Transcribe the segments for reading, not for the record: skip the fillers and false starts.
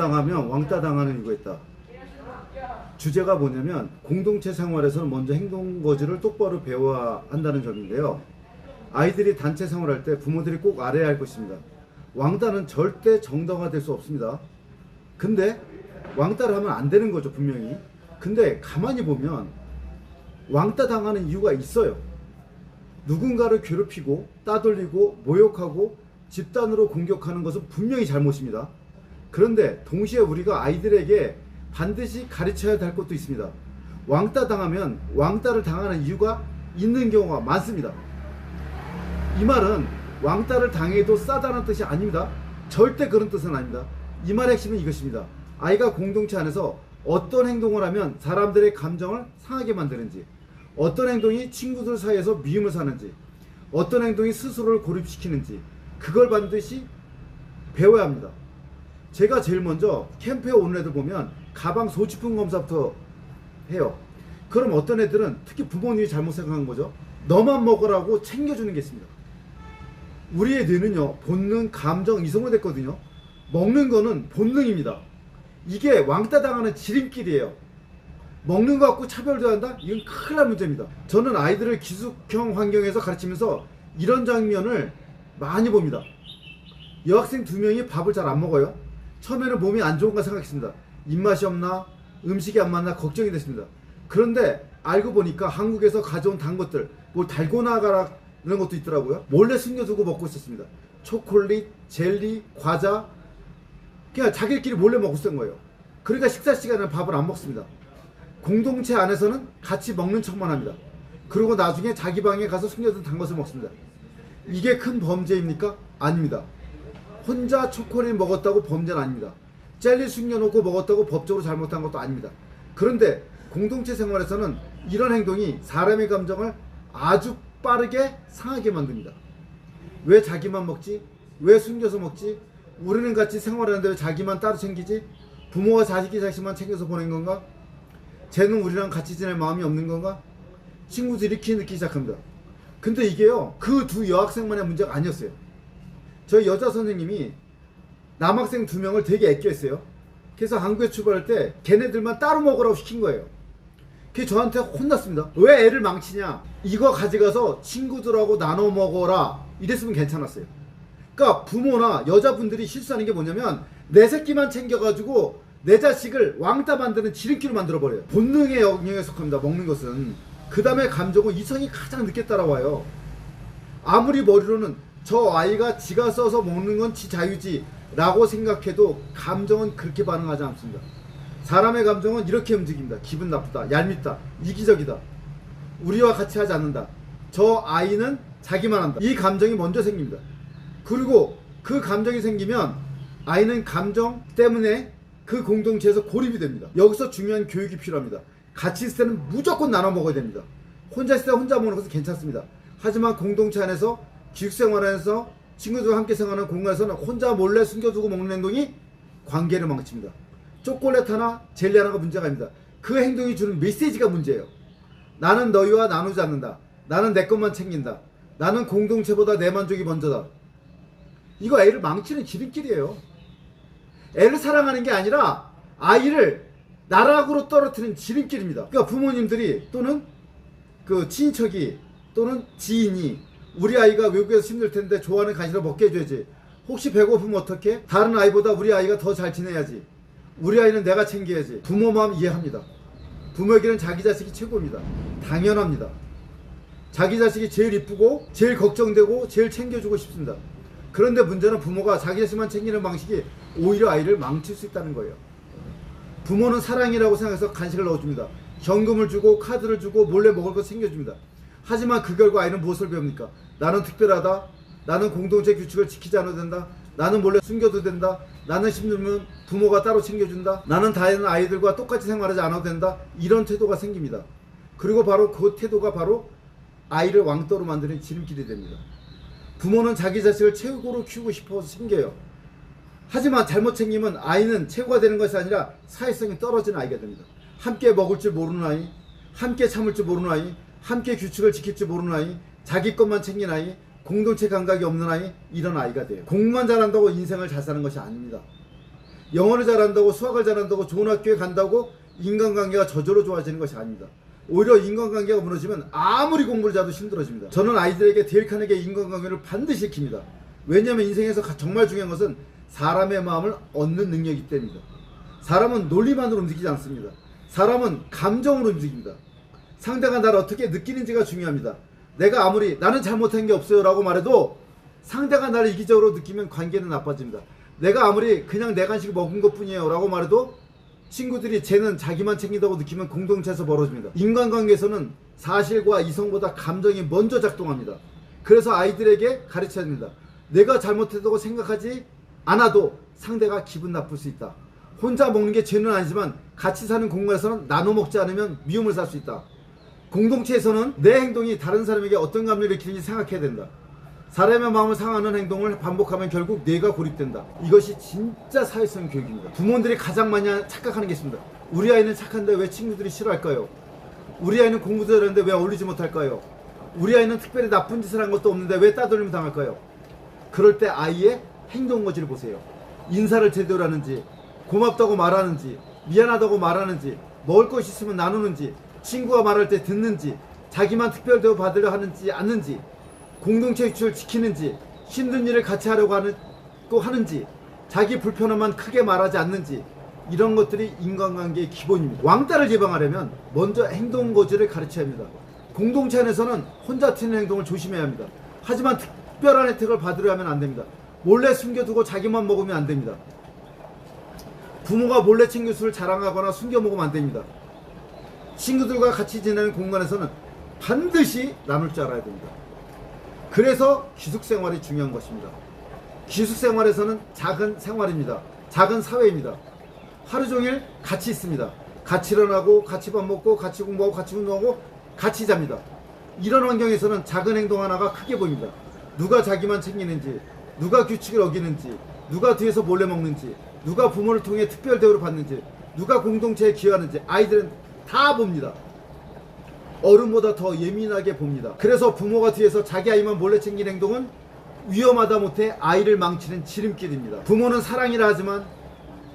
당하면 왕따 당하는 이유가 있다. 주제가 뭐냐면 공동체 생활에서는 먼저 행동거지를 똑바로 배워야 한다는 점인데요. 아이들이 단체 생활할 때 부모들이 꼭 알아야 할 것입니다. 왕따는 절대 정당화될 수 없습니다. 근데 왕따를 하면 안 되는 거죠, 분명히. 근데 가만히 보면 왕따 당하는 이유가 있어요. 누군가를 괴롭히고 따돌리고 모욕하고 집단으로 공격하는 것은 분명히 잘못입니다. 그런데 동시에 우리가 아이들에게 반드시 가르쳐야 할 것도 있습니다. 왕따 당하면 왕따를 당하는 이유가 있는 경우가 많습니다. 이 말은 왕따를 당해도 싸다는 뜻이 아닙니다. 절대 그런 뜻은 아닙니다. 이 말의 핵심은 이것입니다. 아이가 공동체 안에서 어떤 행동을 하면 사람들의 감정을 상하게 만드는지, 어떤 행동이 친구들 사이에서 미움을 사는지, 어떤 행동이 스스로를 고립시키는지, 그걸 반드시 배워야 합니다. 제가 제일 먼저 캠프에 오는 애들 보면 가방 소지품 검사부터 해요. 그럼 어떤 애들은 특히 부모님이 잘못 생각한 거죠. 너만 먹으라고 챙겨주는 게 있습니다. 우리의 뇌는요, 본능, 감정, 이성으로 됐거든요. 먹는 거는 본능입니다. 이게 왕따 당하는 지름길이에요. 먹는 거 갖고 차별도 한다? 이건 큰일 날 문제입니다. 저는 아이들을 기숙형 환경에서 가르치면서 이런 장면을 많이 봅니다. 여학생 2명이 밥을 잘 안 먹어요. 처음에는 몸이 안 좋은가 생각했습니다. 입맛이 없나? 음식이 안 맞나? 걱정이 됐습니다. 그런데 알고 보니까 한국에서 가져온 단 것들, 뭘 달고나가라 이런 것도 있더라고요. 몰래 숨겨두고 먹고 있었습니다. 초콜릿, 젤리, 과자, 그냥 자기들끼리 몰래 먹고 있었던 거예요. 그러니까 식사 시간에 밥을 안 먹습니다. 공동체 안에서는 같이 먹는 척만 합니다. 그리고 나중에 자기 방에 가서 숨겨둔 단 것을 먹습니다. 이게 큰 범죄입니까? 아닙니다. 혼자 초콜릿 먹었다고 범죄는 아닙니다. 젤리 숨겨놓고 먹었다고 법적으로 잘못한 것도 아닙니다. 그런데 공동체 생활에서는 이런 행동이 사람의 감정을 아주 빠르게 상하게 만듭니다. 왜 자기만 먹지? 왜 숨겨서 먹지? 우리는 같이 생활하는데 왜 자기만 따로 챙기지? 부모가 자식만 챙겨서 보낸 건가? 쟤는 우리랑 같이 지낼 마음이 없는 건가? 친구들이 이렇게 느끼기 시작합니다. 근데 이게요, 그 두 여학생만의 문제가 아니었어요. 저희 여자 선생님이 남학생 2명을 되게 애껴했어요. 그래서 한국에 출발할 때 걔네들만 따로 먹으라고 시킨 거예요. 그게 저한테 혼났습니다. 왜 애를 망치냐? 이거 가져가서 친구들하고 나눠 먹어라. 이랬으면 괜찮았어요. 그러니까 부모나 여자분들이 실수하는 게 뭐냐면 내 새끼만 챙겨가지고 내 자식을 왕따 만드는 지름길로 만들어버려요. 본능의 영역에 속합니다. 먹는 것은. 그 다음에 감정은 이성이 가장 늦게 따라와요. 아무리 머리로는 저 아이가 지가 써서 먹는 건 지 자유지 라고 생각해도 감정은 그렇게 반응하지 않습니다. 사람의 감정은 이렇게 움직입니다. 기분 나쁘다, 얄밉다, 이기적이다, 우리와 같이 하지 않는다, 저 아이는 자기만 한다. 이 감정이 먼저 생깁니다. 그리고 그 감정이 생기면 아이는 감정 때문에 그 공동체에서 고립이 됩니다. 여기서 중요한 교육이 필요합니다. 같이 있을 때는 무조건 나눠 먹어야 됩니다. 혼자 있을 때 혼자 먹는 것은 괜찮습니다. 하지만 공동체 안에서 기숙생활에서 친구들과 함께 생활하는 공간에서는 혼자 몰래 숨겨두고 먹는 행동이 관계를 망칩니다. 초콜릿 하나, 젤리 하나가 문제가 아닙니다. 그 행동이 주는 메시지가 문제예요. 나는 너희와 나누지 않는다. 나는 내 것만 챙긴다. 나는 공동체보다 내 만족이 먼저다. 이거 애를 망치는 지름길이에요. 애를 사랑하는 게 아니라 아이를 나락으로 떨어뜨리는 지름길입니다. 그러니까 부모님들이 또는 그 친인척이 또는 지인이 우리 아이가 외국에서 힘들 텐데 좋아하는 간식을 먹게 해줘야지. 혹시 배고프면 어떡해? 다른 아이보다 우리 아이가 더 잘 지내야지. 우리 아이는 내가 챙겨야지. 부모 마음 이해합니다. 부모에게는 자기 자식이 최고입니다. 당연합니다. 자기 자식이 제일 이쁘고 제일 걱정되고 제일 챙겨주고 싶습니다. 그런데 문제는 부모가 자기 자식만 챙기는 방식이 오히려 아이를 망칠 수 있다는 거예요. 부모는 사랑이라고 생각해서 간식을 넣어줍니다. 현금을 주고 카드를 주고 몰래 먹을 거 챙겨줍니다. 하지만 그 결과 아이는 무엇을 배웁니까? 나는 특별하다. 나는 공동체 규칙을 지키지 않아도 된다. 나는 몰래 숨겨도 된다. 나는 힘들면 부모가 따로 챙겨준다. 나는 다른 아이들과 똑같이 생활하지 않아도 된다. 이런 태도가 생깁니다. 그리고 바로 그 태도가 바로 아이를 왕따로 만드는 지름길이 됩니다. 부모는 자기 자식을 최고로 키우고 싶어서 챙겨요. 하지만 잘못 챙기면 아이는 최고가 되는 것이 아니라 사회성이 떨어지는 아이가 됩니다. 함께 먹을 줄 모르는 아이, 함께 참을 줄 모르는 아이, 함께 규칙을 지킬 줄 모르는 아이, 자기 것만 챙긴 아이, 공동체 감각이 없는 아이, 이런 아이가 돼요. 공부만 잘한다고 인생을 잘 사는 것이 아닙니다. 영어를 잘한다고, 수학을 잘한다고, 좋은 학교에 간다고 인간관계가 저절로 좋아지는 것이 아닙니다. 오히려 인간관계가 무너지면 아무리 공부를 잘해도 힘들어집니다. 저는 아이들에게 데일 카네기의 인간관계를 반드시 익힙니다. 왜냐하면 인생에서 정말 중요한 것은 사람의 마음을 얻는 능력이기 때문입니다. 사람은 논리만으로 움직이지 않습니다. 사람은 감정으로 움직입니다. 상대가 나를 어떻게 느끼는지가 중요합니다. 내가 아무리 나는 잘못한 게 없어요 라고 말해도 상대가 나를 이기적으로 느끼면 관계는 나빠집니다. 내가 아무리 그냥 내 간식 먹은 것 뿐이에요 라고 말해도 친구들이 쟤는 자기만 챙긴다고 느끼면 공동체에서 벌어집니다. 인간관계에서는 사실과 이성보다 감정이 먼저 작동합니다. 그래서 아이들에게 가르쳐야 합니다. 내가 잘못했다고 생각하지 않아도 상대가 기분 나쁠 수 있다. 혼자 먹는 게 죄는 아니지만 같이 사는 공간에서는 나눠 먹지 않으면 미움을 살 수 있다. 공동체에서는 내 행동이 다른 사람에게 어떤 감정을 일으키는지 생각해야 된다. 사람의 마음을 상하는 행동을 반복하면 결국 뇌가 고립된다. 이것이 진짜 사회성 교육입니다. 부모들이 가장 많이 착각하는 게 있습니다. 우리 아이는 착한데 왜 친구들이 싫어할까요? 우리 아이는 공부도 잘하는데 왜 어울리지 못할까요? 우리 아이는 특별히 나쁜 짓을 한 것도 없는데 왜 따돌림 당할까요? 그럴 때 아이의 행동 거지를 보세요. 인사를 제대로 하는지, 고맙다고 말하는지, 미안하다고 말하는지, 먹을 것이 있으면 나누는지, 친구가 말할 때 듣는지, 자기만 특별 대우 받으려 하는지 않는지, 공동체 규칙을 지키는지, 힘든 일을 같이 하려고 하는지, 자기 불편함만 크게 말하지 않는지, 이런 것들이 인간관계의 기본입니다. 왕따를 예방하려면 먼저 행동 거지를 가르쳐야 합니다. 공동체 안에서는 혼자 튀는 행동을 조심해야 합니다. 하지만 특별한 혜택을 받으려 하면 안 됩니다. 몰래 숨겨두고 자기만 먹으면 안 됩니다. 부모가 몰래 챙긴 술을 자랑하거나 숨겨 먹으면 안 됩니다. 친구들과 같이 지내는 공간에서는 반드시 나눌 줄 알아야 됩니다. 그래서 기숙생활이 중요한 것입니다. 기숙생활에서는 작은 생활입니다. 작은 사회입니다. 하루 종일 같이 있습니다. 같이 일어나고, 같이 밥 먹고, 같이 공부하고, 같이 운동하고, 같이 잡니다. 이런 환경에서는 작은 행동 하나가 크게 보입니다. 누가 자기만 챙기는지, 누가 규칙을 어기는지, 누가 뒤에서 몰래 먹는지, 누가 부모를 통해 특별 대우를 받는지, 누가 공동체에 기여하는지 아이들은 다 봅니다. 어른보다 더 예민하게 봅니다. 그래서 부모가 뒤에서 자기 아이만 몰래 챙기는 행동은 위험하다 못해 아이를 망치는 지름길입니다. 부모는 사랑이라 하지만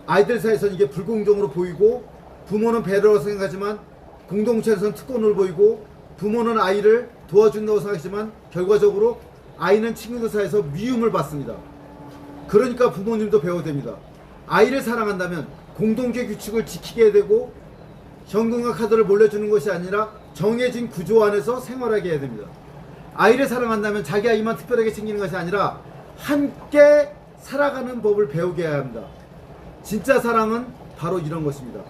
아이들 사이에서는 이게 불공정으로 보이고, 부모는 배려라고 생각하지만 공동체에서는 특권으로 보이고, 부모는 아이를 도와준다고 생각하지만 결과적으로 아이는 친구들 사이에서 미움을 받습니다. 그러니까 부모님도 배워야 됩니다. 아이를 사랑한다면 공동체 규칙을 지키게 되고, 현금과 카드를 몰래 주는 것이 아니라 정해진 구조 안에서 생활하게 해야 됩니다. 아이를 사랑한다면 자기 아이만 특별하게 챙기는 것이 아니라 함께 살아가는 법을 배우게 해야 합니다. 진짜 사랑은 바로 이런 것입니다.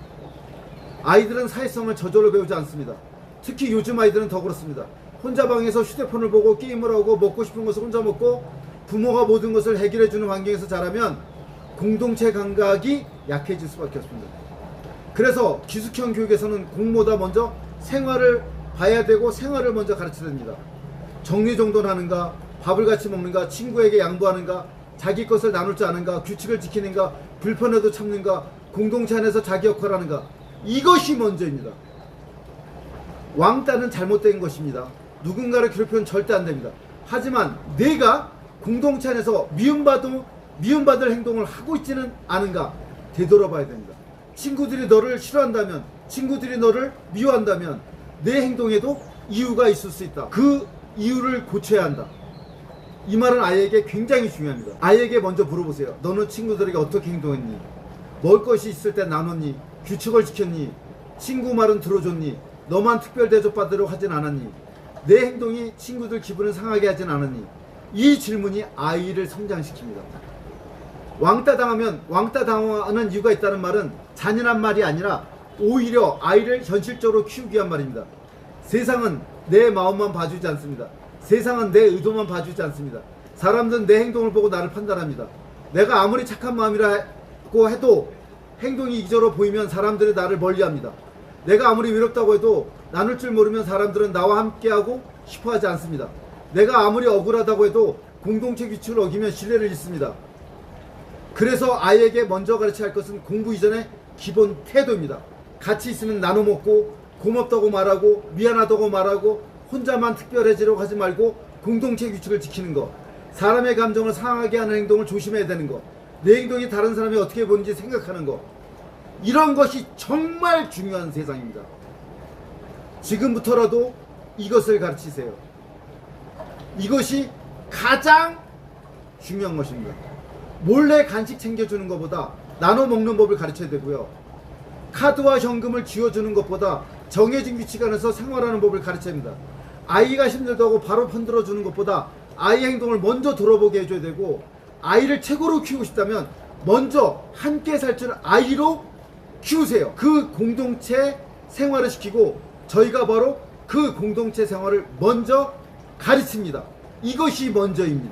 아이들은 사회성을 저절로 배우지 않습니다. 특히 요즘 아이들은 더 그렇습니다. 혼자 방에서 휴대폰을 보고 게임을 하고 먹고 싶은 것을 혼자 먹고, 부모가 모든 것을 해결해주는 환경에서 자라면 공동체 감각이 약해질 수밖에 없습니다. 그래서 기숙형 교육에서는 공보다 먼저 생활을 봐야 되고, 생활을 먼저 가르쳐야 됩니다. 정리정돈하는가, 밥을 같이 먹는가, 친구에게 양보하는가, 자기 것을 나눌 줄 아는가, 규칙을 지키는가, 불편해도 참는가, 공동체 안에서 자기 역할을 하는가, 이것이 먼저입니다. 왕따는 잘못된 것입니다. 누군가를 괴롭히면 절대 안 됩니다. 하지만 내가 공동체 안에서 미움받을 행동을 하고 있지는 않은가 되돌아봐야 됩니다. 친구들이 너를 싫어한다면, 친구들이 너를 미워한다면 내 행동에도 이유가 있을 수 있다. 그 이유를 고쳐야 한다. 이 말은 아이에게 굉장히 중요합니다. 아이에게 먼저 물어보세요. 너는 친구들에게 어떻게 행동했니? 먹을 것이 있을 때 나눴니? 규칙을 지켰니? 친구 말은 들어줬니? 너만 특별 대접받으려고 하진 않았니? 내 행동이 친구들 기분을 상하게 하진 않았니? 이 질문이 아이를 성장시킵니다. 왕따 당하는 이유가 있다는 말은 잔인한 말이 아니라 오히려 아이를 현실적으로 키우기 위한 말입니다. 세상은 내 마음만 봐주지 않습니다. 세상은 내 의도만 봐주지 않습니다. 사람들은 내 행동을 보고 나를 판단합니다. 내가 아무리 착한 마음이라고 해도 행동이 이기적으로 보이면 사람들이 나를 멀리합니다. 내가 아무리 외롭다고 해도 나눌 줄 모르면 사람들은 나와 함께하고 싶어하지 않습니다. 내가 아무리 억울하다고 해도 공동체 규칙을 어기면 신뢰를 잃습니다. 그래서 아이에게 먼저 가르쳐야 할 것은 공부 이전의 기본 태도입니다. 같이 있으면 나눠 먹고, 고맙다고 말하고, 미안하다고 말하고, 혼자만 특별해지려고 하지 말고 공동체 규칙을 지키는 것, 사람의 감정을 상하게 하는 행동을 조심해야 되는 것, 내 행동이 다른 사람이 어떻게 보는지 생각하는 것, 이런 것이 정말 중요한 세상입니다. 지금부터라도 이것을 가르치세요. 이것이 가장 중요한 것입니다. 몰래 간식 챙겨주는 것보다 나눠 먹는 법을 가르쳐야 되고요. 카드와 현금을 쥐어주는 것보다 정해진 규칙 안에서 생활하는 법을 가르쳐야 합니다. 아이가 힘들다고 바로 편들어주는 것보다 아이 행동을 먼저 돌아보게 해줘야 되고, 아이를 최고로 키우고 싶다면 먼저 함께 살 줄 아이로 키우세요. 그 공동체 생활을 시키고 저희가 바로 그 공동체 생활을 먼저 가르칩니다. 이것이 먼저입니다.